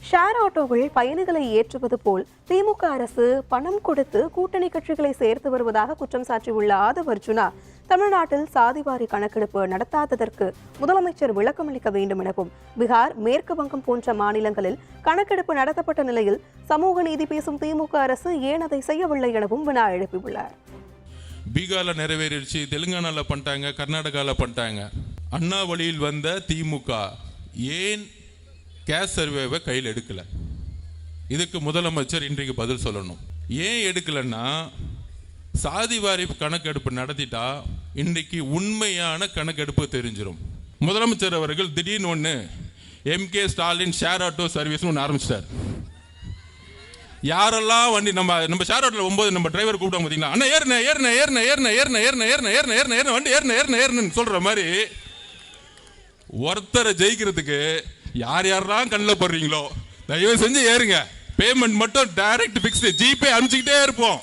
Share ஆட்டோவில் பயணிகளை ஏற்றுவது போல் திமுக அரசு பணம் கொடுத்து கூட்டணி கட்சிகளை சேர்த்து வருவதாக குற்றம் சாட்டியுள்ள ஆதவ் அர்ஜுனா தமிழ்நாட்டில் சாதிவாரி கணக்கெடுப்பு நடத்தாததற்கு முதலமைச்சர் விளக்கமளிக்க வேண்டும் எனவும், பீகார், மேற்கு வங்கம் போன்ற மாநிலங்களில் கணக்கெடுப்பு நடத்தப்பட்ட நிலையில் சமூக நீதி பேசும் திமுக அரசு ஏன் அதை செய்யவில்லை எனவும் வினா எழுப்பியுள்ளார். பீகார்ல நிறைவேறிடுச்சு, தெலுங்கானால பண்ணிட்டாங்க, கர்நாடகால பண்ணிட்டாங்க. அண்ணா வழியில் வந்த திமுக ஏன் கேஸ் சர்வேவை கையில் எடுக்கல? இதுக்கு முதலமைச்சர் இன்றைக்கு பதில் சொல்லணும். ஏன் எடுக்கலன்னா, சாதிவாரி கணக்கெடுப்பு நடத்திட்டா இன்றைக்கு உண்மையான கணக்கெடுப்பு தெரிஞ்சிடும். முதலமைச்சர் அவர்கள் திடீர்னு ஒன்று MK Stalin share auto service ஒன்று ஆரம்பிச்சிட்டார். யாரெல்லாம் வண்டி நம்ம ஷேர் ஆட்டோல 9 நம்ம டிரைவர் கூப்பிட்டோம் பார்த்தீங்களா, அண்ணா ஏறின வண்டி ஏறினு சொல்ற மாதிரி ஒருத்தரை ஜெயிக்கிறதுக்கு யார் யாரெல்லாம் கண்ணில் போடுறீங்களோ தயவு செஞ்சு ஏறுங்க. பேமெண்ட் மட்டும் டைரக்ட் பிக்ஸ், ஜிபே அனுப்பிச்சுக்கிட்டே இருப்போம்.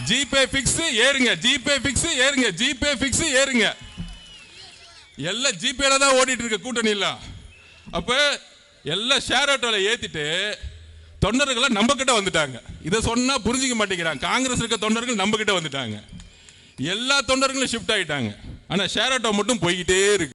ஜிபே பிக்ஸ் ஏறுங்க, ஜிபே பிக்ஸ் ஏறுங்க, ஜிபே பிக்ஸ் ஏறுங்க. எல்லாம் ஜிபேல தான் ஓடிட்டு இருக்க கூட்டணி இல்ல. அப்ப எல்லாம் ஷேர் ஆட்டோல ஏத்திட்டு தொண்டர்களை நம்ம கிட்ட வந்துட்டாங்க. இதை சொன்னா புரிஞ்சிக்க மாட்டேங்கிறாங்க. காங்கிரஸ் இருக்க தொண்டர்கள் நம்ம கிட்ட வந்துட்டாங்க. எல்லா தொண்டர்களும் ஷிஃப்ட் ஆயிட்டாங்க. ஆனா ஷேர் ஆட்டோ மட்டும் போய்கிட்டே இருக்கு.